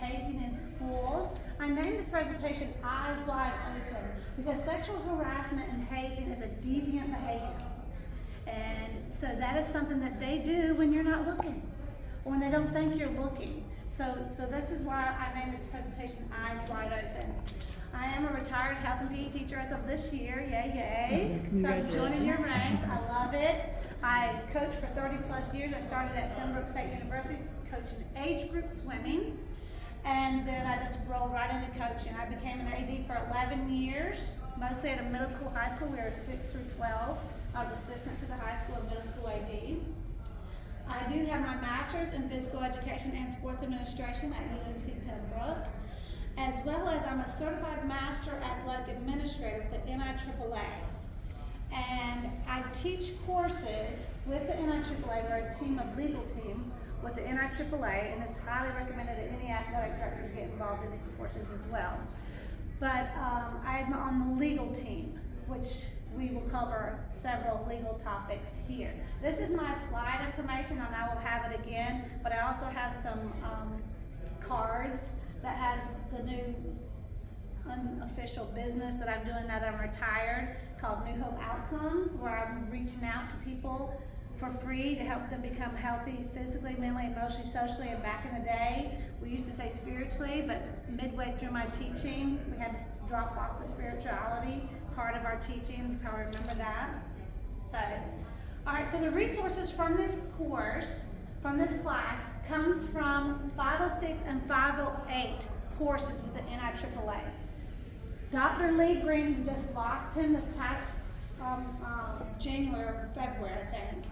Hazing in Schools. I named this presentation Eyes Wide Open because sexual harassment and hazing is a deviant behavior. And so that is something that they do when you're not looking, or when they don't think you're looking. So this is why I named this presentation Eyes Wide Open. I am a retired health and PE teacher as of this year, yay, yay. So I'm joining your ranks, I love it. I coached for 30 plus years. I started at Pembroke State University coaching age group swimming, and then I just rolled right into coaching. I became an AD for 11 years, mostly at a middle school, high school. We were 6 through 12. I was assistant to the high school and middle school AD. I do have my master's in physical education and sports administration at UNC Pembroke, as well as I'm a certified master athletic administrator with the NIAAA. And I teach courses with the NIAAA. We're a team of legal team with the NIAAA, and it's highly recommended that any athletic directors get involved in these courses as well. But I'm on the legal team, which we will cover several legal topics here. This is my slide information, and I will have it again, but I also have some cards that has the new unofficial business that I'm doing that I'm retired, called New Hope Outcomes, where I'm reaching out to people for free to help them become healthy physically, mentally, emotionally, socially. And back in the day, we used to say spiritually, but midway through my teaching, we had to drop off the spirituality part of our teaching. You probably remember that. So, all right, so the resources from this course, from this class, comes from 506 and 508 courses with the NIAAA. Dr. Lee Green, we just lost him this past January or February, I think.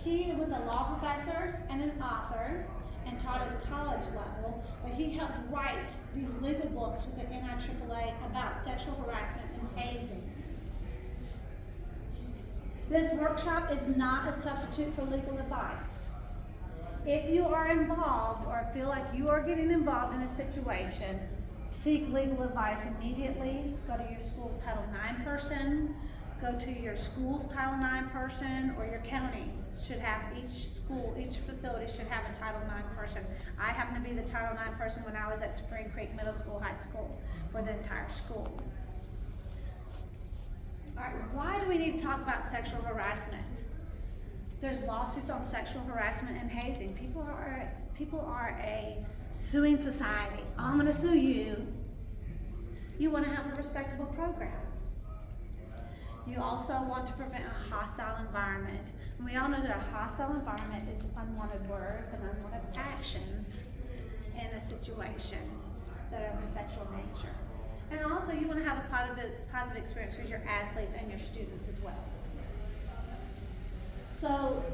He was a law professor and an author and taught at the college level, but he helped write these legal books with the NIAAA about sexual harassment and hazing. This workshop is not a substitute for legal advice. If you are involved or feel like you are getting involved in a situation, seek legal advice immediately. Go to your school's Title IX person, go to your school's Title IX person, or your county should have, each facility should have a Title IX person. I happen to be the Title IX person when I was at Spring Creek Middle School, High School, for the entire school. All right, why do we need to talk about sexual harassment? There's lawsuits on sexual harassment and hazing. People are a suing society. I'm going to sue you. You want to have a respectable program. You also want to prevent a hostile environment. And we all know that a hostile environment is unwanted words and unwanted actions in a situation that are of a sexual nature. And also you want to have a positive experience with your athletes and your students as well. So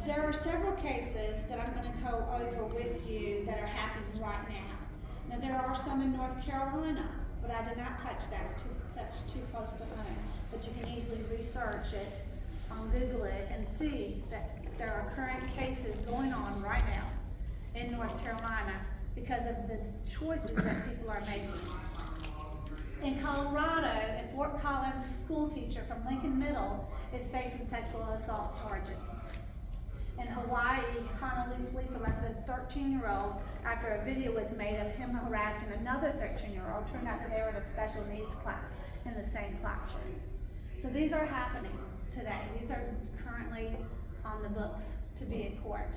there are several cases that I'm going to go over with you that are happening right now. Now there are some in North Carolina, but I did not touch that. That's too close to home. But you can easily research it, Google it, and see that there are current cases going on right now in North Carolina because of the choices that people are making. In Colorado, a Fort Collins school teacher from Lincoln Middle is facing sexual assault charges. In Hawaii, Honolulu police arrested a 13-year-old after a video was made of him harassing another 13-year-old. Turned out that they were in a special needs class in the same classroom. So these are happening today. These are currently on the books to be in court.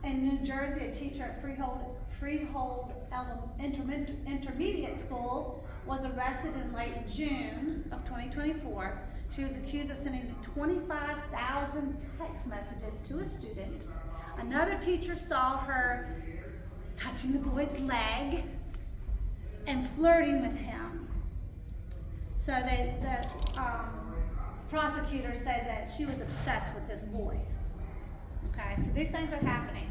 In New Jersey, a teacher at Freehold Intermediate School was arrested in late June of 2024. She was accused of sending 25,000 text messages to a student. Another teacher saw her touching the boy's leg and flirting with him. So the prosecutor said that she was obsessed with this boy. Okay, so these things are happening.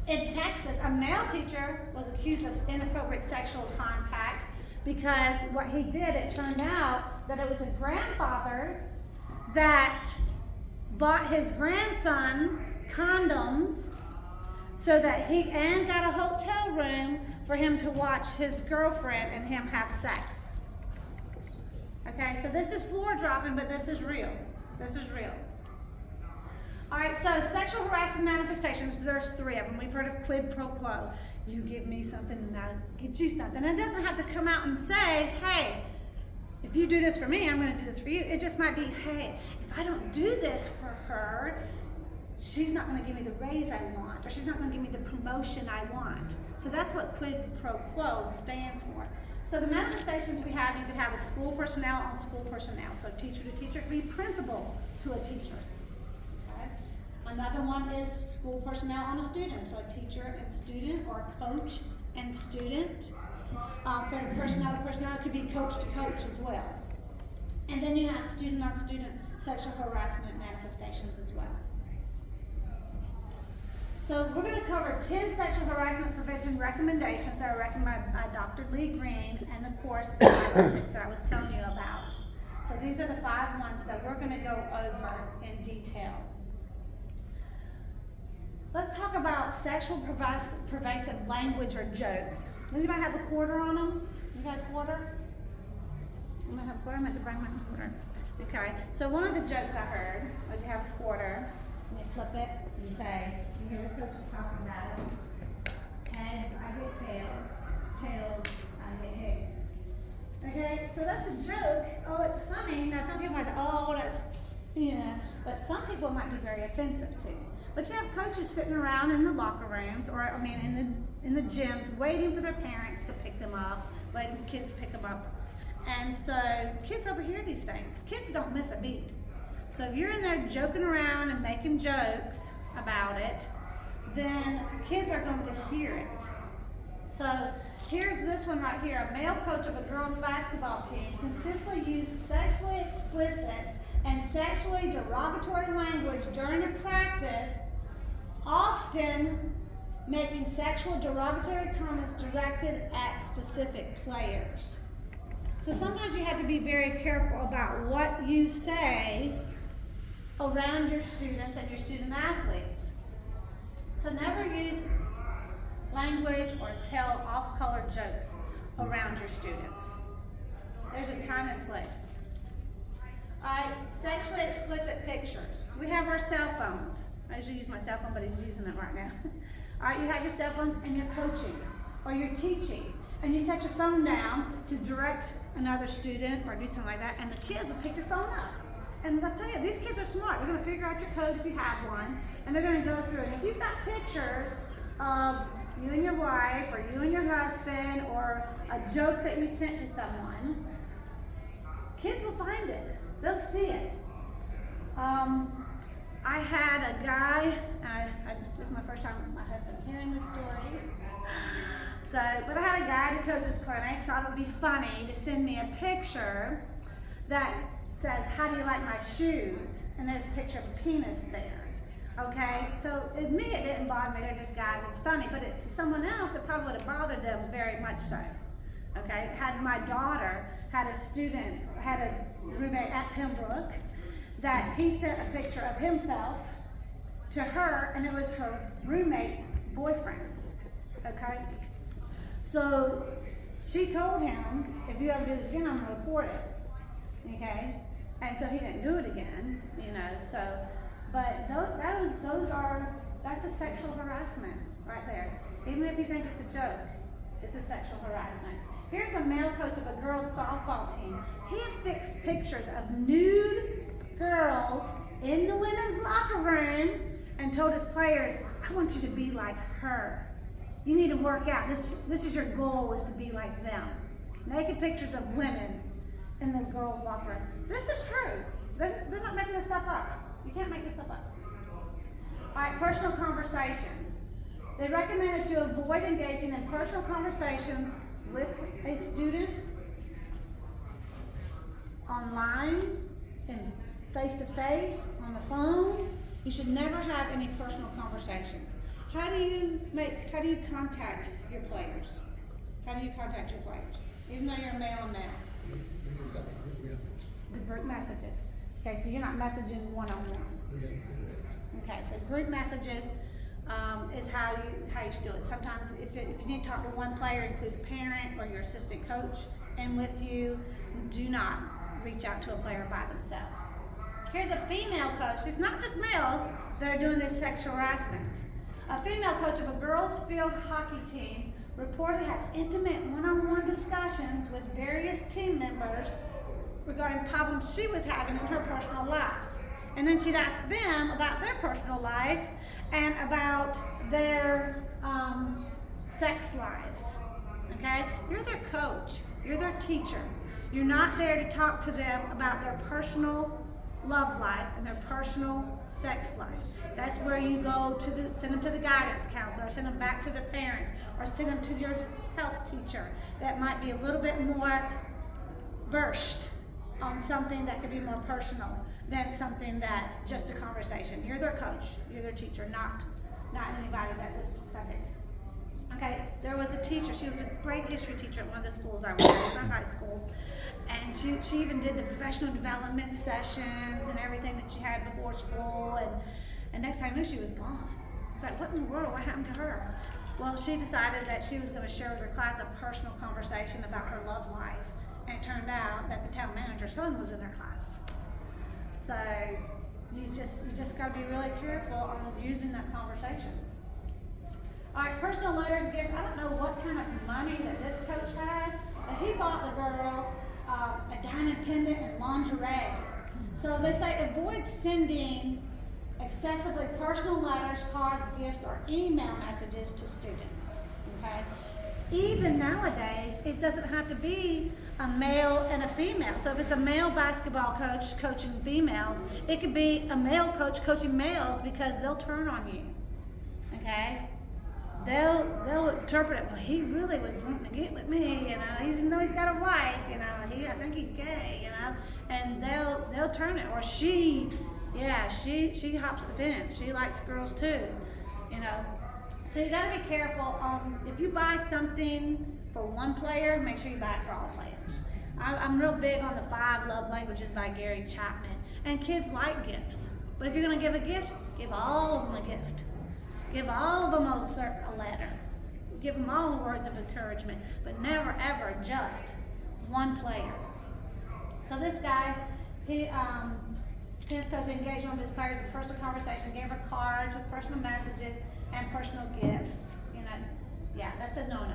In Texas, a male teacher was accused of inappropriate sexual contact because what he did, it turned out that it was a grandfather that bought his grandson condoms so that and got a hotel room for him to watch his girlfriend and him have sex. Okay, so this is floor dropping, but this is real. This is real. All right, so sexual harassment manifestations, there's 3 of them. We've heard of quid pro quo. You give me something and I'll get you something. And it doesn't have to come out and say, hey, if you do this for me, I'm going to do this for you. It just might be, hey, if I don't do this for her, she's not going to give me the raise I want, or she's not going to give me the promotion I want. So that's what quid pro quo stands for. So the manifestations we have, you could have a school personnel on school personnel. So teacher to teacher, could be principal to a teacher. Okay? Another one is school personnel on a student. So a teacher and student, or coach and student. For the personnel to personnel, it could be coach to coach as well. And then you have student on student sexual harassment manifestations as well. So we're going to cover 10 sexual harassment prevention recommendations that are recommended by Dr. Lee Green and the course 5 and 6 that I was telling you about. So these are the 5 ones that we're going to go over in detail. Let's talk about sexual pervasive language or jokes. Does anybody have a quarter on them? You got a quarter? You might have a quarter? I meant to bring my quarter. Okay, so one of the jokes I heard was you have a quarter, and you flip it and say, you hear the coaches talking about it. Heads, I get tail. Tails, I get head. Okay, so that's a joke. Oh, it's funny. Now some people might say, oh, that's, yeah. But some people it might be very offensive too. But you have coaches sitting around in the locker rooms, or I mean in the gyms, waiting for their parents to pick them up, waiting for kids to pick them up. And so kids overhear these things. Kids don't miss a beat. So if you're in there joking around and making jokes about it, then kids are going to hear it. So here's this one right here. A male coach of a girls' basketball team consistently used sexually explicit and sexually derogatory language during a practice, often making sexual derogatory comments directed at specific players. So sometimes you have to be very careful about what you say around your students and your student athletes. So never use language or tell off-color jokes around your students. There's a time and place. All right, sexually explicit pictures. We have our cell phones. I usually use my cell phone, but he's using it right now. All right, you have your cell phones and you're coaching or you're teaching, and you set your phone down to direct another student or do something like that, and the kids will pick your phone up. And I'll tell you, these kids are smart. They're going to figure out your code if you have one, and they're going to go through it. And if you've got pictures of you and your wife, or you and your husband, or a joke that you sent to someone, kids will find it. They'll see it. I had a guy, this is my first time with my husband hearing this story. But I had a guy at a coach's clinic, thought it would be funny to send me a picture that says, how do you like my shoes? And there's a picture of a penis there. Okay, so it didn't bother me, they're just guys, it's funny, but to someone else, it probably would have bothered them very much so. Okay, my daughter had a roommate at Pembroke, that he sent a picture of himself to her, and it was her roommate's boyfriend. Okay, so she told him, if you ever do this again, I'm gonna report it. Okay, and so he didn't do it again, you know. So, but that's a sexual harassment right there. Even if you think it's a joke, it's a sexual harassment. Here's a male coach of a girls' softball team. He affixed pictures of nude girls in the women's locker room and told his players, I want you to be like her. You need to work out. This is your goal, is to be like them. Naked pictures of women in the girls' locker room. This is true. They're not making this stuff up. You can't make this stuff up. All right, personal conversations. They recommend that you avoid engaging in personal conversations with a student online, in face-to-face, on the phone. You should never have any personal conversations. How do you contact your players? How do you contact your players? Even though you're male and male. We just have a group message. The group messages. Okay, so you're not messaging one-on-one. We have group messages. Okay, so group messages is how you should do it. Sometimes if you need to talk to one player, include a parent or your assistant coach, and with you, do not reach out to a player by themselves. Here's a female coach. It's not just males that are doing this sexual harassment. A female coach of a girls' field hockey team reportedly had intimate one-on-one discussions with various team members regarding problems she was having in her personal life. And then she'd ask them about their personal life and about their sex lives. Okay? You're their coach. You're their teacher. You're not there to talk to them about their personal love life and their personal sex life. That's where you go to send them to the guidance counselor, or send them back to their parents, or send them to your health teacher that might be a little bit more versed on something that could be more personal than something that just a conversation. You're their coach, you're their teacher, not anybody that is specifics. Okay, there was a teacher, she was a great history teacher at one of the schools I was at, it was a high school, and she even did the professional development sessions and everything that she had before school, and next time I knew she was gone. It's like, what in the world, what happened to her? Well, she decided that she was going to share with her class a personal conversation about her love life, and it turned out that the town manager's son was in her class. So you just got to be really careful on using that conversations. All right, personal letters, gifts. I don't know what kind of money that this coach had, but he bought the girl a diamond pendant and lingerie. So they say avoid sending excessively personal letters, cards, gifts, or email messages to students. Okay. Even nowadays, it doesn't have to be a male and a female. So if it's a male basketball coach coaching females, it could be a male coach coaching males because they'll turn on you. Okay? They'll interpret it, well, he really was wanting to get with me, you know, even though he's got a wife, you know, I think he's gay, you know, and they'll turn it, or she hops the fence, she likes girls too, you know. So you got to be careful. If you buy something for one player, make sure you buy it for all players. I'm real big on the 5 Love Languages by Gary Chapman. And kids like gifts. But if you're going to give a gift, give all of them a gift. Give all of them a letter. Give them all the words of encouragement. But never, ever just one player. So this guy, tennis coach engaged one of his players in personal conversation, gave her cards with personal messages and personal gifts. You know, yeah, that's a no-no.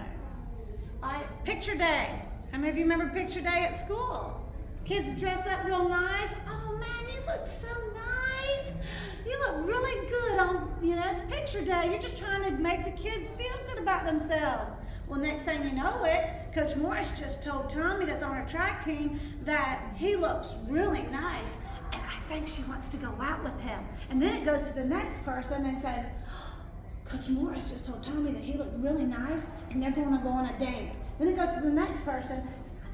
All right, picture day. How many of you remember picture day at school? Kids dress up real nice. Oh man, you look so nice. You look really good on, you know, it's picture day. You're just trying to make the kids feel good about themselves. Well, next thing you know it, Coach Morris just told Tommy that's on her track team that he looks really nice and I think she wants to go out with him. And then it goes to the next person and says, Coach Morris just told Tommy that he looked really nice and they're going to go on a date. Then it goes to the next person,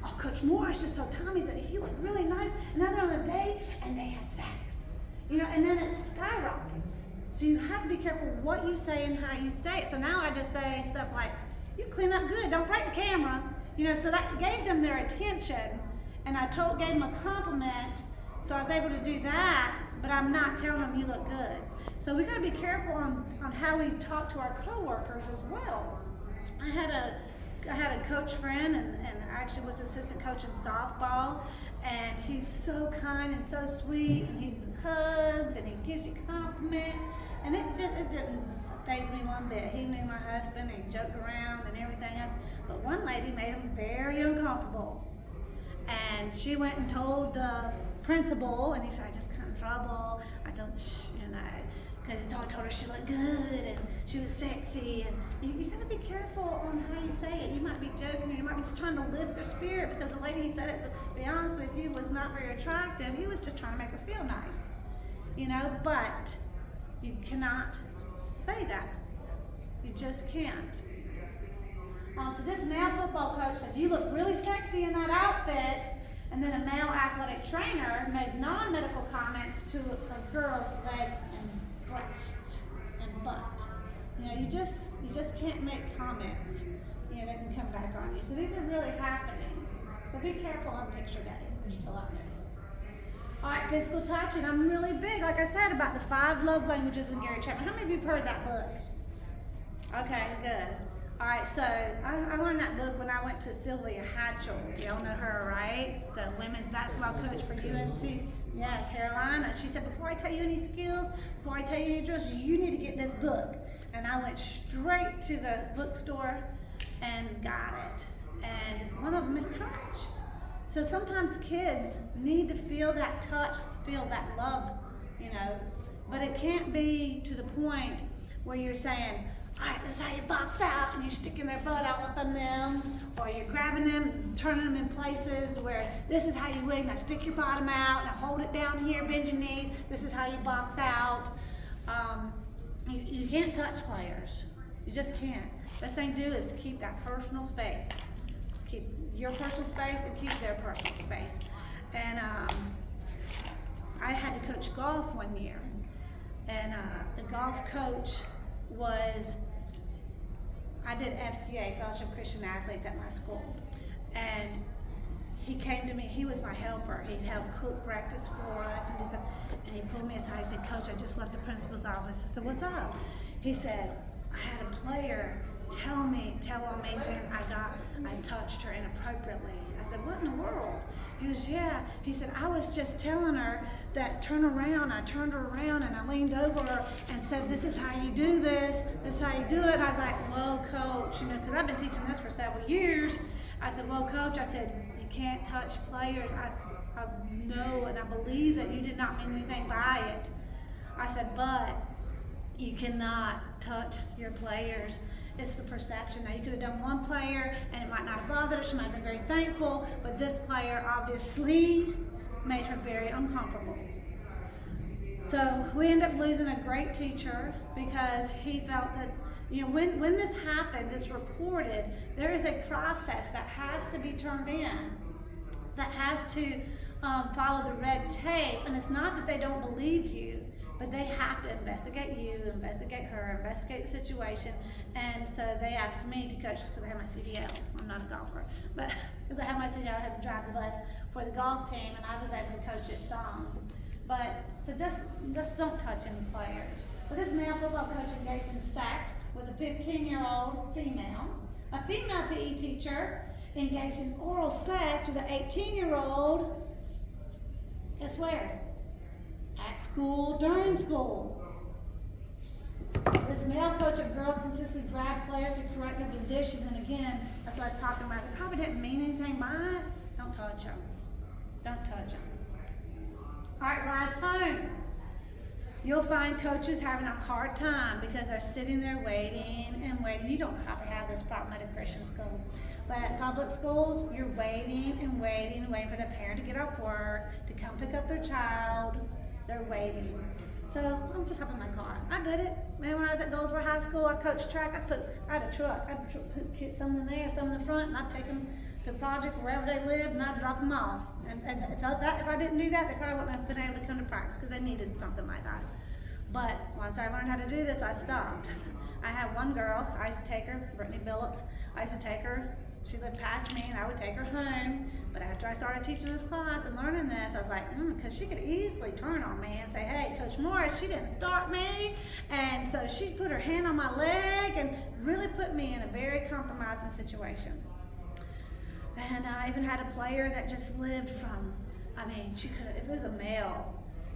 oh, Coach Morris just told Tommy that he looked really nice and now they're on a date and they had sex. You know, and then it skyrockets. So you have to be careful what you say and how you say it. So now I just say stuff like, you clean up good, don't break the camera. You know, so that gave them their attention and I gave them a compliment. So I was able to do that, but I'm not telling them you look good. So we got to be careful on how we talk to our coworkers as well. I had a coach friend and actually was assistant coach in softball, and he's so kind and so sweet, and he hugs and he gives you compliments, and it didn't faze me one bit. He knew my husband and he joked around and everything else, but one lady made him very uncomfortable, and she went and told the principal, and he said, I just got in trouble. I don't, you know, because the dog told her she looked good and she was sexy, and you got to be careful on how you say it. You might be joking or you might be just trying to lift their spirit, because the lady he said it, to be honest with you, was not very attractive. He was just trying to make her feel nice, you know, but you cannot say that. You just can't. So this male football coach said, you look really sexy in that outfit. And then a male athletic trainer made non-medical comments to a girl's legs and breasts and butt. You know, you just can't make comments. You know, they can come back on you. So these are really happening. So be careful on picture day. They're still out there. All right, physical touch, and I'm really big, like I said, about the 5 Love Languages in Gary Chapman. How many of you have heard that book? Okay, good. All right, so I learned that book when I went to Sylvia Hatchell. Y'all know her, right? The women's basketball coach for UNC. Yeah, Carolina. She said, before I tell you any skills, before I tell you any drills, you need to get this book. And I went straight to the bookstore and got it. And one of them is touch. So sometimes kids need to feel that touch, feel that love, but it can't be to the point where you're saying, all right, this is how you box out, and you're sticking their butt out up on them, or you're grabbing them, turning them in places where this is how you wig. Now stick your bottom out, now hold it down here, bend your knees. This is how you box out. You can't touch players. You just can't. Best thing to do is to keep that personal space. Keep your personal space and keep their personal space. And I had to coach golf one year, and the golf coach I did FCA, Fellowship of Christian Athletes, at my school, and he came to me. He was my helper. He'd have cook breakfast for us and do stuff, and he pulled me aside. He said, Coach, I just left the principal's office. I said, what's up? He said, I had a player tell on me saying I touched her inappropriately. I said, what in the world? He goes, yeah. He said, I was just telling her that turn around. I turned her around and I leaned over her and said, this is how you do this. This is how you do it. And I was like, whoa, Coach, because I've been teaching this for several years. I said, well, Coach, I said, you can't touch players. I know and I believe that you did not mean anything by it. I said, but you cannot touch your players. It's the perception. Now, you could have done one player and it might not have bothered her. She might have been very thankful, but this player obviously made her very uncomfortable. So we ended up losing a great teacher because he felt that, when this happens, it's reported, there is a process that has to be turned in, that has to follow the red tape. And it's not that they don't believe you, but they have to investigate you, investigate her, investigate the situation. And so they asked me to coach because I have my CDL. I'm not a golfer, but because I have my CDL, I had to drive the bus for the golf team, and I was able to coach it some. But so just don't touch any players. But this male football coach engaged in sex with a 15-year-old female. A female PE teacher engaged in oral sex with an 18-year-old. Guess where? At school, during school. This male coach of girls consistently grabbed players to correct their position. And again, that's what I was talking about. They probably didn't mean anything by it. Don't touch them. Don't touch them. All right, rides home. You'll find coaches having a hard time because they're sitting there waiting and waiting. You don't probably have this problem at a Christian school. But at public schools, you're waiting and waiting and waiting for the parent to get off work, to come pick up their child. They're waiting. So I'm just hopping in my car. I did it. Man, when I was at Goldsboro High School, I coached track. I had a truck. I'd put some in there, some in the front, and I'd take them to projects wherever they lived, and I'd drop them off. And if I didn't do that, they probably wouldn't have been able to come to practice because they needed something like that. But once I learned how to do this, I stopped. I had one girl, I used to take her, Brittany Billups. I used to take her. She lived past me, and I would take her home. But after I started teaching this class and learning this, I was like, because she could easily turn on me and say, hey, Coach Morris, she didn't start me. And so she put her hand on my leg and really put me in a very compromising situation. And I even had a player that just lived from, she could have, if it was a male,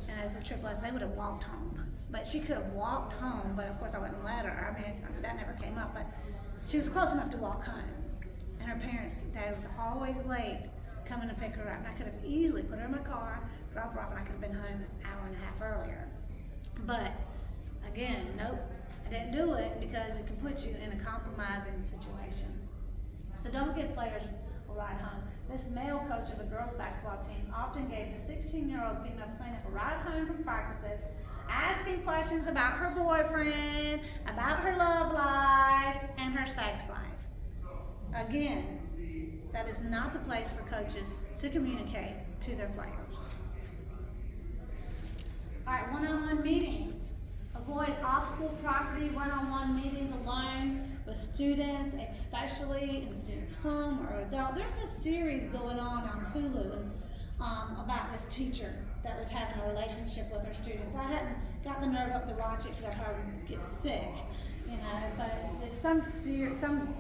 and as the trick was, they would have walked home. But she could have walked home, but of course I wouldn't let her. That never came up, but she was close enough to walk home. And her parents, Dad was always late coming to pick her up. And I could have easily put her in my car, dropped her off, and I could have been home an hour and a half earlier. But again, nope, I didn't do it because it can put you in a compromising situation. So don't give players a ride home. This male coach of the girls basketball team often gave the 16-year-old female plaintiff a ride home from practices, asking questions about her boyfriend, about her love life, and her sex life. Again, that is not the place for coaches to communicate to their players. All right, one-on-one meetings. Avoid off-school property one-on-one meetings alone with students, especially in the student's home or adult. There's a series going on Hulu about this teacher that was having a relationship with her students. I hadn't got the nerve up to watch it because I probably would get sick. But there's some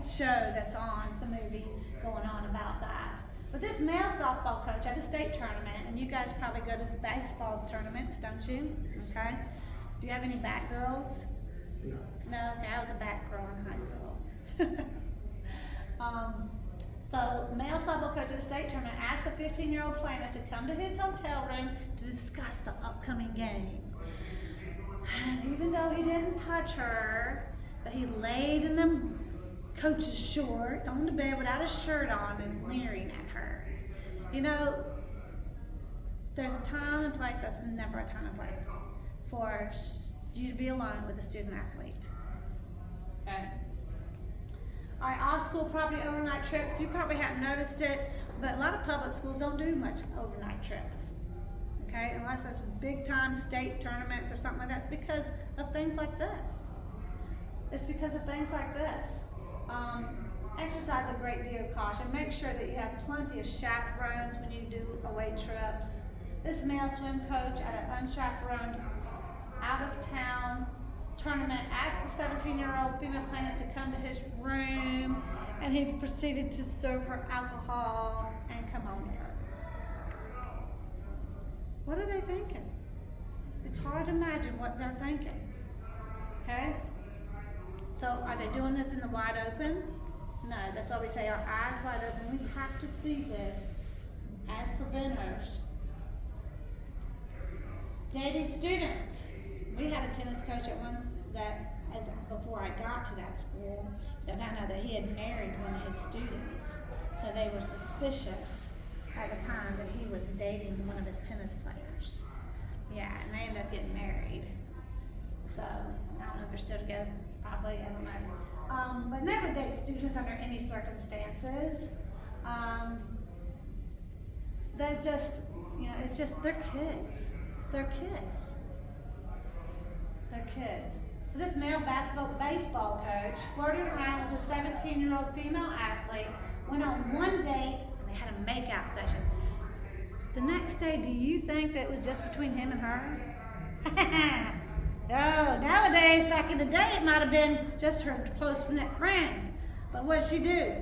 show that's on, some movie going on about that. But this male softball coach at a state tournament, and you guys probably go to baseball tournaments, don't you? Okay. Do you have any back girls? No. No, okay, I was a back girl in high school. So male softball coach at the state tournament asked the 15-year-old plaintiff to come to his hotel room to discuss the upcoming game. And even though he didn't touch her, but he laid in the coach's shorts on the bed without a shirt on and leering at her. You know, there's a time and place. That's never a time and place for you to be alone with a student athlete. Okay. All right, off-school property overnight trips. You probably haven't noticed it, but a lot of public schools don't do much overnight trips. Okay, unless that's big-time state tournaments or something like that. It's because of things like this. It's because of things like this. Exercise a great deal of caution. Make sure that you have plenty of chaperones when you do away trips. This male swim coach at an unchaperoned, out-of-town tournament asked the 17-year-old female plaintiff to come to his room, and he proceeded to serve her alcohol and come on her. What are they thinking? It's hard to imagine what they're thinking. Okay? So are they doing this in the wide open? No, that's why we say our eyes wide open. We have to see this as preventers. Dating students. We had a tennis coach at one before I got to that school, that found out that he had married one of his students. So they were suspicious at the time that he was dating one of his tennis players. Yeah, and they ended up getting married. So I don't know if they're still together. Probably, I don't know. But never date students under any circumstances. They're just, it's just, they're kids. They're kids. They're kids. So this male baseball coach flirted around with a 17-year-old female athlete, went on one date, and they had a makeout session. The next day, do you think that it was just between him and her? No, nowadays, back in the day, it might have been just her close-knit friends. But what did she do?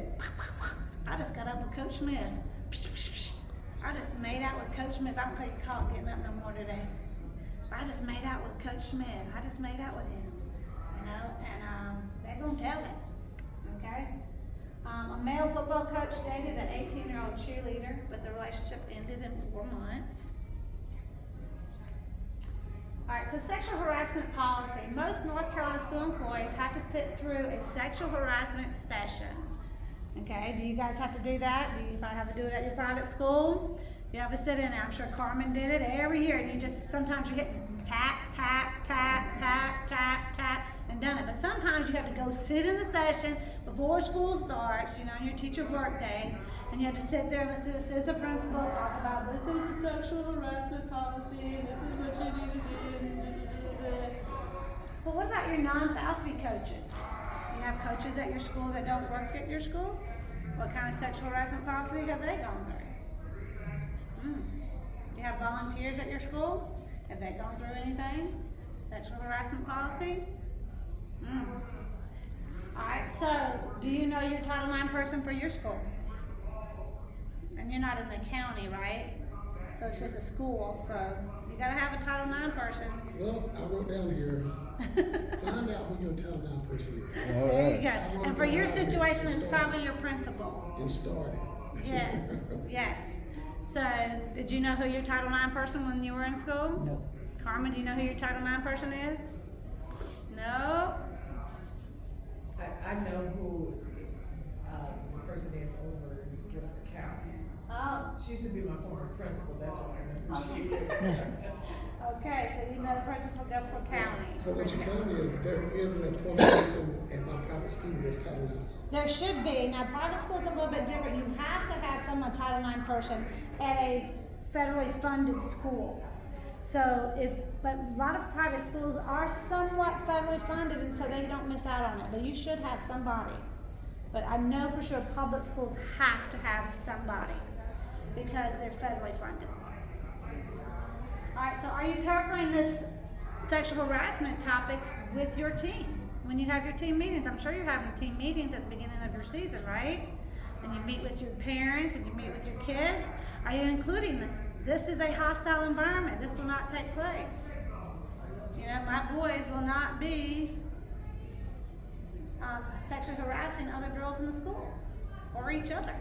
I just got up with Coach Smith. I just made out with Coach Smith. I don't think he caught getting up no more today. I just made out with Coach Smith. I just made out with him. And they're going to tell it. Okay? A male football coach dated an 18-year-old cheerleader, but the relationship ended in 4 months. All right, so sexual harassment policy. Most North Carolina school employees have to sit through a sexual harassment session. Okay, do you guys have to do that? Do you probably have to do it at your private school? You have to sit in it. I'm sure Carmen did it every year, and you just, sometimes you hit tap, tap, tap, tap, tap, tap, and done it. But sometimes you have to go sit in the session before school starts, on your teacher work days, and you have to sit there and listen to the principal talk about this is the sexual harassment policy, this is what you need to do. Well, what about your non-faculty coaches? You have coaches at your school that don't work at your school? What kind of sexual harassment policy have they gone through? Do you have volunteers at your school? Have they gone through anything? Sexual harassment policy? Alright, so do you know your Title IX person for your school? And you're not in the county, right? So it's just a school, so you gotta have a Title IX person. Well, I wrote down here, find out who your Title IX person is. There you go. And for your situation, it's probably your principal. And started. Yes, yes. So, did you know who your Title IX person when you were in school? No. Carmen, do you know who your Title IX person is? No? I know who the person is over in Guilford County. Oh, She used to be my former principal, that's why I know who she is. okay, so you know the person from Guilford County. So what you're telling me is there is an appointed person at my private school that's Title IX. There should be. Now, private school's a little bit different. You have to have someone Title IX person at a federally funded school. But a lot of private schools are somewhat federally funded, and so they don't miss out on it. But you should have somebody. But I know for sure public schools have to have somebody because they're federally funded. All right, so are you covering this sexual harassment topics with your team? When you have your team meetings, I'm sure you're having team meetings at the beginning of your season, right? and you meet with your parents and you meet with your kids, are you including them? This is a hostile environment. This will not take place. You know, my boys will not be sexually harassing other girls in the school or each other.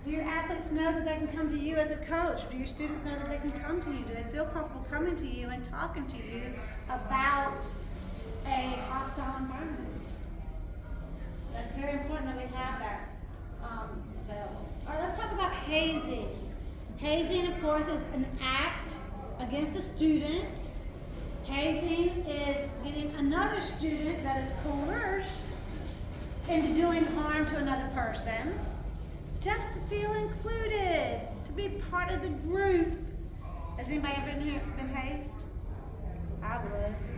Do your athletes know that they can come to you as a coach? Do your students know that they can come to you? Do they feel comfortable coming to you and talking to you about a hostile environment? That's very important that we have that available. All right, let's talk about hazing. Hazing, of course, is an act against a student. Hazing is getting another student that is coerced into doing harm to another person just to feel included, to be part of the group. Has anybody ever been hazed? I was.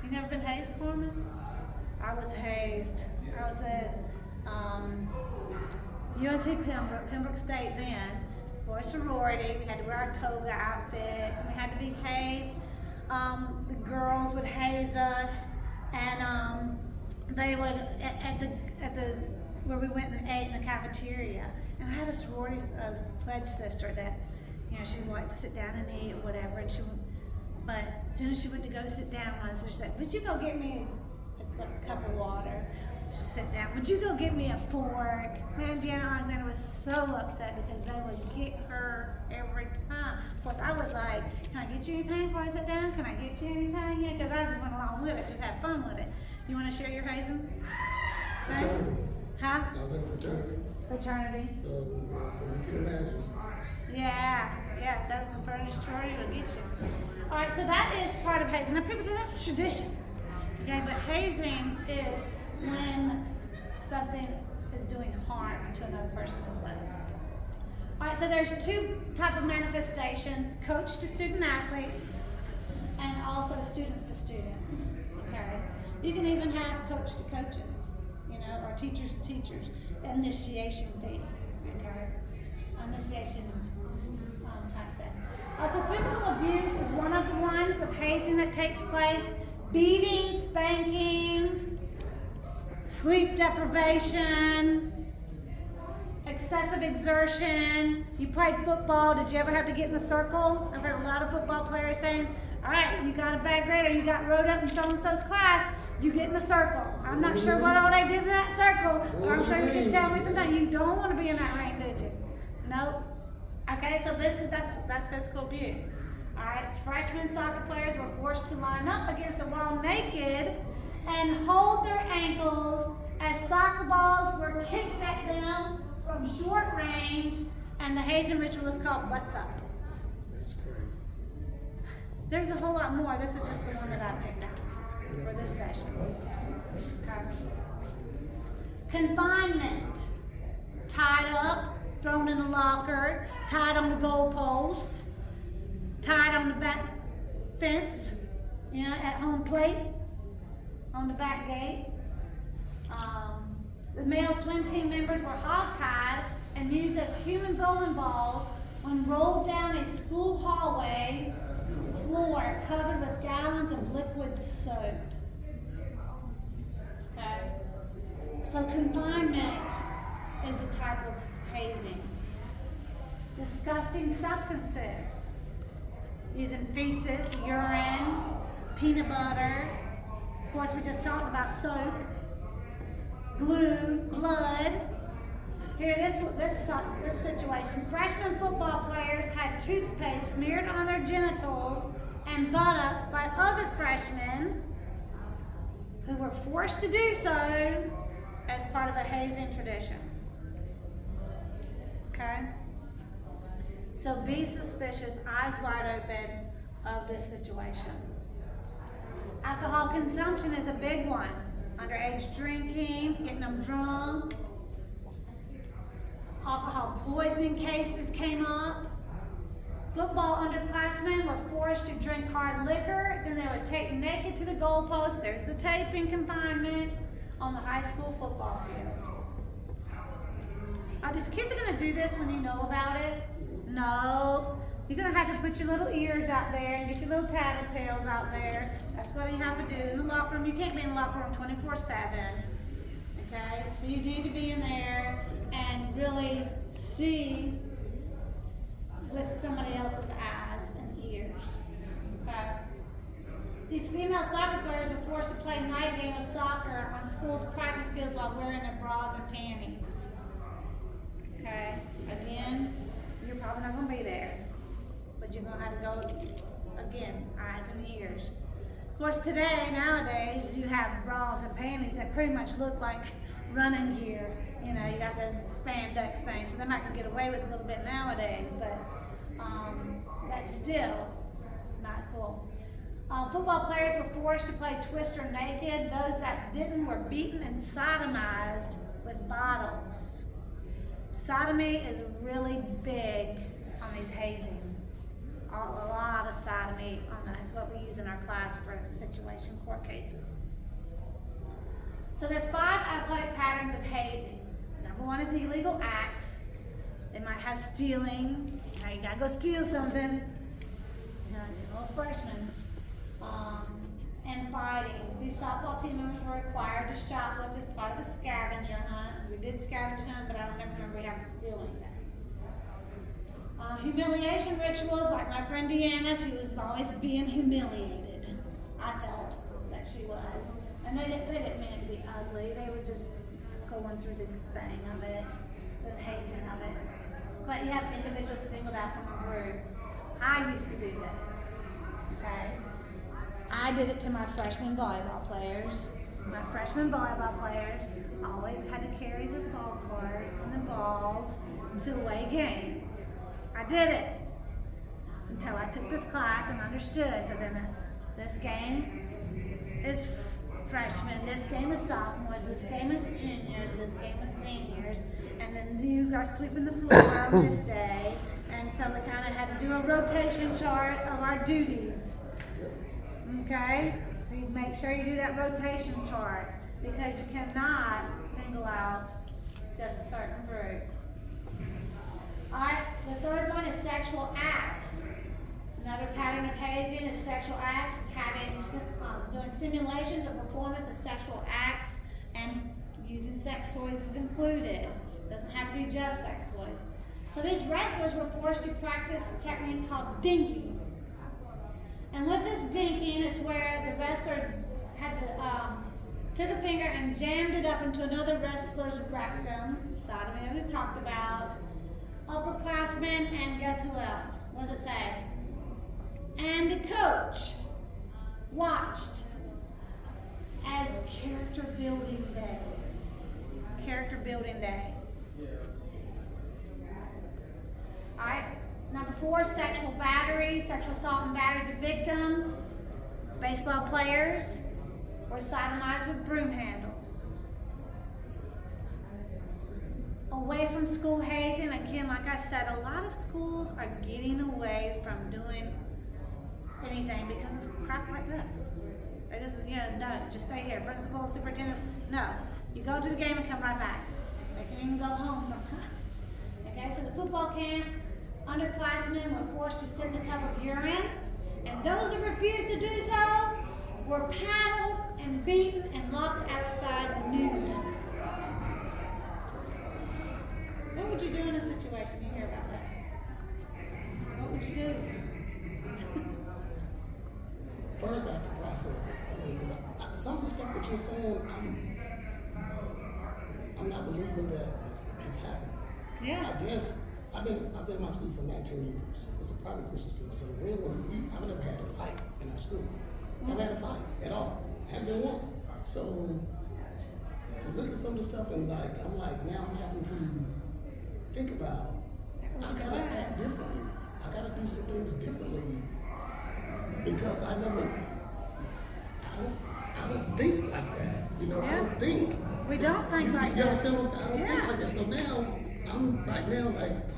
You never been hazed, Corman? I was hazed. I was at UNC Pembroke State then, for a sorority. We had to wear our toga outfits, and we had to be hazed. The girls would haze us, and they would at the where we went and ate in the cafeteria. And I had a sorority pledge sister that, you know, she wanted to sit down and eat or whatever, and but as soon as she went to go sit down, my sister said, "Would you go get me a cup of water?" She sat down. "Would you go get me a fork?" Man, Deanna Alexander was so upset because they would get her every time. Of course, I was like, "Can I get you anything before I sit down? Can I get you anything?" You know, because I just went along with it, just had fun with it. You want to share your hazing? Fraternity. Huh? I was in a fraternity. Fraternity. So you can imagine. Yeah, that fraternity story will get you. All right, so that is part of hazing. Now people say that's tradition. Okay, but hazing is when something is doing harm to another person as well. All right, so there's two type of manifestations: coach to student athletes, and also students to students. Okay, you can even have coach to coaches, you know, or teachers to teachers. Initiation fee. Okay, initiation type thing. All right, so physical abuse is one of the ones of hazing that takes place. Beatings, spankings, sleep deprivation, excessive exertion. You played football. Did you ever have to get in the circle? I've heard a lot of football players saying, "All right, you got a bad grade or you got rode up in so-and-so's class, you get in the circle." I'm not sure what all they did in that circle, but I'm sure you can tell me something. You don't want to be in that ring, did you? Nope. Okay, so that's physical abuse. All right, freshman soccer players were forced to line up against the wall naked and hold their ankles as soccer balls were kicked at them from short range, and the hazing ritual was called butts up. That's crazy. There's a whole lot more. This is just the one that I picked out for this session. Okay. Confinement. Tied up, thrown in a locker, tied on the goalpost, tied on the back fence, you know, at home plate, on the back gate. The male swim team members were hog-tied and used as human bowling balls when rolled down a school hallway floor covered with gallons of liquid soap. Okay? So confinement is a type of hazing. Disgusting substances. Using feces, urine, peanut butter. Of course, we just talked about soap, glue, blood. Here, this situation. Freshman football players had toothpaste smeared on their genitals and buttocks by other freshmen who were forced to do so as part of a hazing tradition. Okay? So be suspicious, eyes wide open of this situation. Alcohol consumption is a big one. Underage drinking, getting them drunk. Alcohol poisoning cases came up. Football underclassmen were forced to drink hard liquor, then they were taken naked to the goalpost. There's the tape in confinement on the high school football field. Are these kids going to do this when you know about it? No. You're going to have to put your little ears out there and get your little tattletales out there. That's what you have to do in the locker room. You can't be in the locker room 24/7. Okay? So you need to be in there and really see with somebody else's eyes and ears. Okay? These female soccer players were forced to play night game of soccer on school's practice fields while wearing their bras and panties. Okay? Again, you're probably not going to be there, but you're going to have to go, again, eyes and ears. Of course, nowadays, you have bras and panties that pretty much look like running gear. You know, you got the spandex thing, so they might get away with it a little bit nowadays, but that's still not cool. Football players were forced to play twister naked. Those that didn't were beaten and sodomized with bottles. Sodomy is really big on these hazing. A lot of sodomy on what we use in our class for situation court cases. So there's 5 athletic patterns of hazing. Number 1 is illegal acts. They might have stealing. Now you gotta go steal something. You know, you're a little freshman. And fighting. These softball team members were required to shoplift as part of a scavenger hunt. We did scavenger hunt, but I don't ever remember we having to steal anything. Humiliation rituals, like my friend Deanna, she was always being humiliated. I felt that she was. And they didn't mean it to be ugly. They were just going through the thing of it, the hazing of it. But you have individuals singled out from a group. I used to do this, okay? I did it to my freshman volleyball players. My freshman volleyball players always had to carry the ball court and the balls to away games. I did it until I took this class and understood. So then this game is freshmen, this game is sophomores, this game is juniors, this game is seniors, and then these are sweeping the floor on this day. And so we kind of had to do a rotation chart of our duties. Okay? So you make sure you do that rotation chart because you cannot single out just a certain group. Alright, the third one is sexual acts. Another pattern of hazing is sexual acts, doing simulations or performance of sexual acts, and using sex toys is included. Doesn't have to be just sex toys. So these wrestlers were forced to practice a technique called dinking. And with this dinking, it's where the wrestler had took a finger and jammed it up into another wrestler's rectum, sodomy that we talked about, upperclassmen, and guess who else? What does it say? And the coach watched as character building day. Character building day. Alright, number 4, sexual battery, sexual assault and battery to victims. Baseball players were sodomized with broom handles. Away from school hazing, again, like I said, a lot of schools are getting away from doing anything because of crap like this. They just, no, just stay here. Principals, superintendents, no. You go to the game and come right back. They can even go home sometimes. Okay, so the football camp, underclassmen were forced to sit in a tub of urine, and those that refused to do so were paddled and beaten and locked outside nude. What would you do in a situation you hear about that? What would you do? First, I have to process it. I mean, because some of the stuff that you're saying, I'm not believing that it's happened. Yeah. I guess I've been in my school for 19 years. It's a private Christian school, so I've never had a fight in our school. Never had a fight at all. Haven't been one. So to look at some of the stuff and now I'm having to think about. I gotta act differently. I gotta do some things differently because I don't think like that. Yeah. I don't think. We don't think like that. You understand what I'm saying? I don't think Yeah. like that. So now I'm right now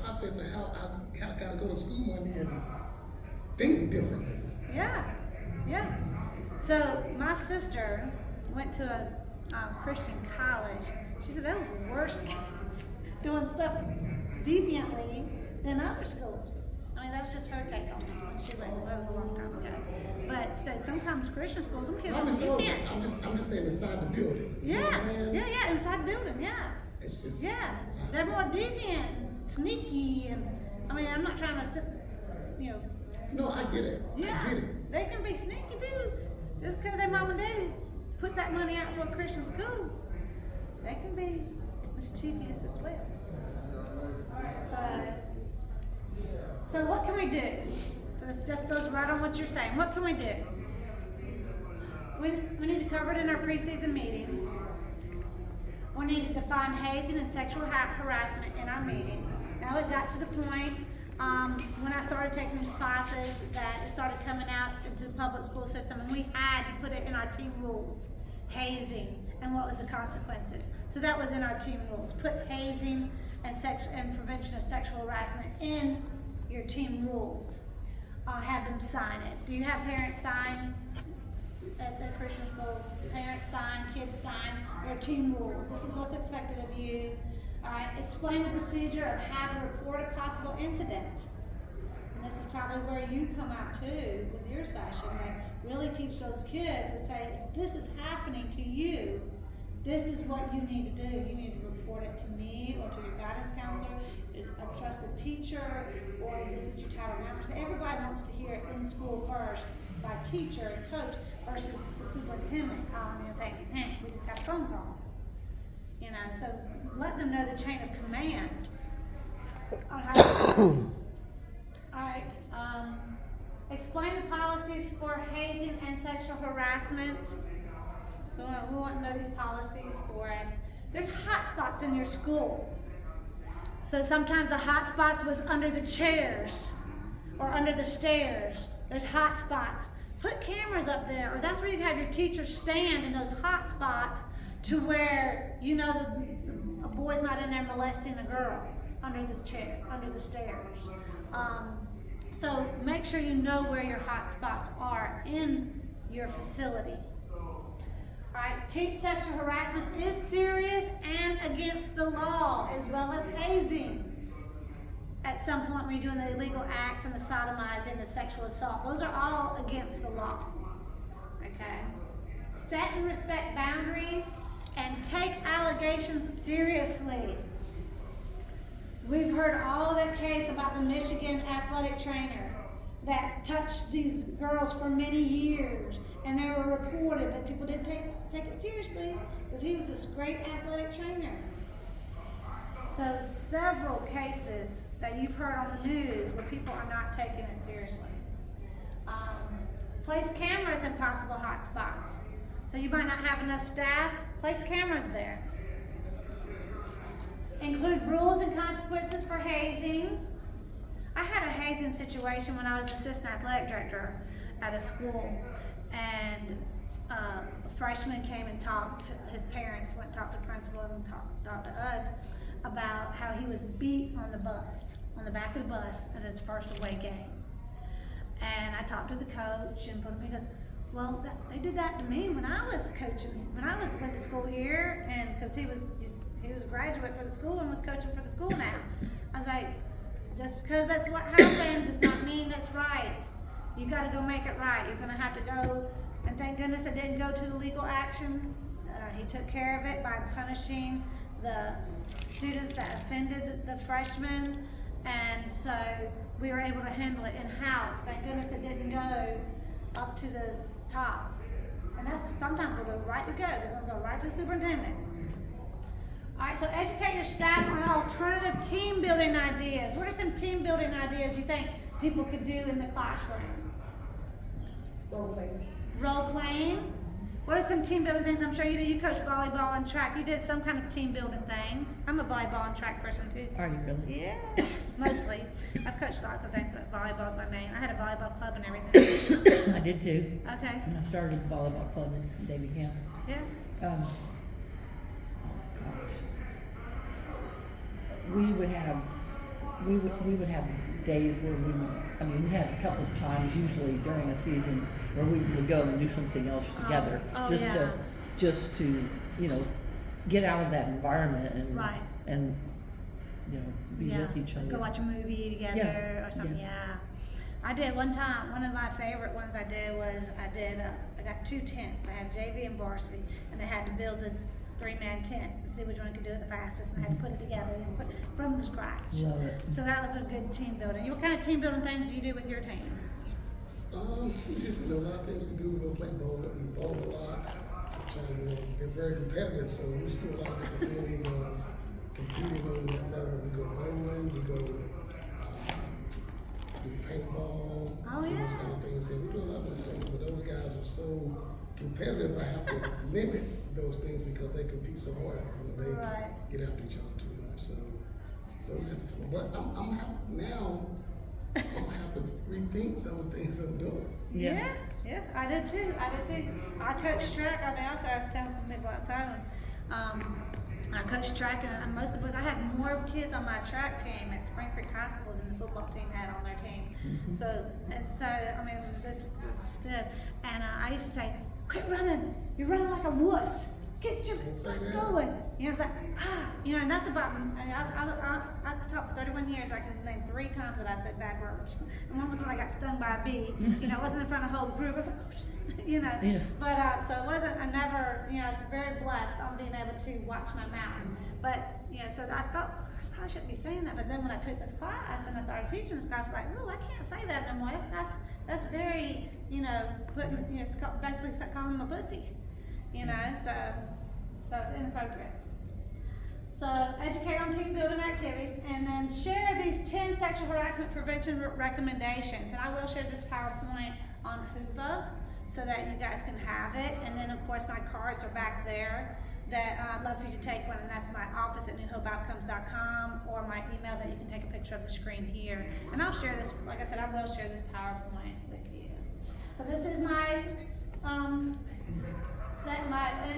processing how I gotta go to school Monday and think differently. Yeah. So my sister went to a Christian college. She said they were worse kids doing stuff deviantly than other schools. I mean, that was just her take on it when she went. That was a long time ago. But she said sometimes Christian schools, them kids I'm are just deviant. I'm just saying inside the building. You know Yeah, what I'm saying? yeah, inside the building, yeah. It's just. Yeah, they're more deviant, and sneaky, and, I mean, I'm not trying to sit, you know, No, I get it. yeah, I get it. they can be sneaky too. Just because their mom and daddy put that money out for a Christian school, they can be mischievous as well. So what can we do? So this just goes right on what you're saying. What can we do? We need to cover it in our preseason meetings. We need to define hazing and sexual harassment in our meetings. Now it got to the point when I started taking these classes that it started coming out into the public school system, and we had to put it in our team rules. Hazing and what was the consequences. So that was in our team rules. Put hazing and prevention of sexual harassment in your team rules. Have them sign it. Do you have parents sign at the Christian school? Parents sign, kids sign their team rules. This is what's expected of you. All right. Explain the procedure of how to report a possible incident. And this is probably where you come out too with your session. Like really teach those kids and say, if this is happening to you, this is what you need to do. You need to report it to me or to your guidance counselor, a trusted teacher, or this is your title number. So everybody wants to hear it in school first by teacher and coach versus the superintendent calling and saying, hey, we just got a phone call. You know, so let them know the chain of command on how to do this. All right. Explain the policies for hazing and sexual harassment. So we want to know these policies for it. There's hot spots in your school. So sometimes the hot spots was under the chairs or under the stairs. There's hot spots. Put cameras up there, or that's where you have your teachers stand in those hot spots to where you know a boy's not in there molesting a girl under this chair, under the stairs. So make sure you know where your hot spots are in your facility. All right, teach sexual harassment is serious and against the law, as well as hazing. At some point when you're doing the illegal acts and the sodomizing, the sexual assault, those are all against the law. Okay? Set and respect boundaries and take allegations seriously. We've heard all that case about the Michigan athletic trainer that touched these girls for many years, and they were reported, but people didn't take it seriously because he was this great athletic trainer. So several cases that you've heard on the news where people are not taking it seriously. Place cameras in possible hot spots. So you might not have enough staff, place cameras there. Include rules and consequences for hazing. I had a hazing situation when I was assistant athletic director at a school, and a freshman came and talked, his parents went and talked to the principal and talked to us about how he was beat on the bus, on the back of the bus at his first away game. And I talked to the coach and he goes, well, they did that to me when I was coaching, when I went to school here, and because he was a graduate for the school and was coaching for the school now. I was like, just because that's what happened does not mean that's right. You got to go make it right. You're going to have to go, and thank goodness it didn't go to the legal action. He took care of it by punishing the students that offended the freshmen, and so we were able to handle it in-house. Thank goodness it didn't go up to the top. And that's sometimes where the right to go. They're going to go right to the superintendent. All right, so educate your staff on alternative team building ideas. What are some team building ideas you think people could do in the classroom? Role plays. Role playing. What are some team building things? I'm sure you did. You coach volleyball and track. You did some kind of team building things. I'm a volleyball and track person too. Are you really? Yeah, mostly. I've coached lots of things, but volleyball's my main. I had a volleyball club and everything. I did too. Okay. And I started the volleyball club in Davie Camp. Yeah. Oh gosh. We would have days where we had a couple of times usually during a season where we would go and do something else together. Just to get out of that environment and be with each other. Go watch a movie together or something. Yeah. I did one time. One of my favorite ones I did was I got 2 tents. I had JV and varsity, and they had to build 3-man tent and see which one could do it the fastest, and they had to put it together and put from scratch. Love it. So that was a good team building. What kind of team building things do you do with your team? We just, a lot of things we do. We go play bowling. We bowl a lot. Trying to, they're very competitive, so we just do a lot of different things of competing on that level. We go bowling. We go do paintball. Oh, do yeah. those kind of things. So we do a lot of those things, but those guys are so competitive. I have to limit those things because they compete so hard. They Right. get after each other too much. So those just. But now. I'm gonna have to rethink some of the things I'm doing. Yeah, I did too. I coached track. I was telling some people outside. I coached track, and most of us, I had more kids on my track team at Spring Creek High School than the football team had on their team. So I mean, that's still. And I used to say, "Quit running! You're running like a wuss. Get your butt going." You know, it's like, and that's about. I taught for 31 years. I can name 3 times that I said bad words. And one was when I got stung by a bee. It wasn't in front of a whole group. I was like, oh, shit. Yeah. But so it wasn't. I never. I was very blessed on being able to watch my mouth. But so I felt I probably shouldn't be saying that. But then when I took this class and I started teaching this class, I was like, oh, I can't say that no more. That's very putting basically calling them a pussy. So it's inappropriate. So educate on team building activities, and then share these 10 sexual harassment prevention recommendations. And I will share this PowerPoint on HOOVA so that you guys can have it. And then of course my cards are back there that I'd love for you to take one, and that's my office at newhopeoutcomes.com, or my email that you can take a picture of the screen here. And I'll share this, like I said, I will share this PowerPoint with you. So this is my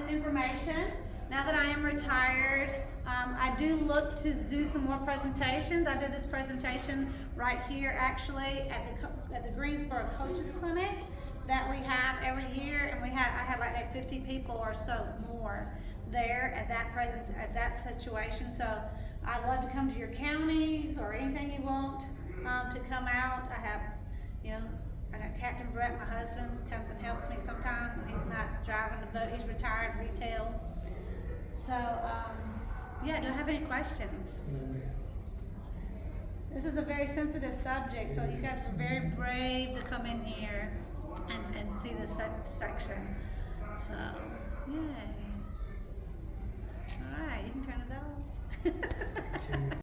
information. Now that I am retired, I do look to do some more presentations. I did this presentation right here actually at the Greensboro Coaches Clinic that we have every year, and I had like 50 people or so more there at that situation. So I'd love to come to your counties or anything you want to come out. I have, I got Captain Brett, my husband, comes and helps me sometimes when he's not driving the boat. He's retired retail. So, do I have any questions? This is a very sensitive subject, so you guys were very brave to come in here and see this section. So, yay. All right, you can turn it off.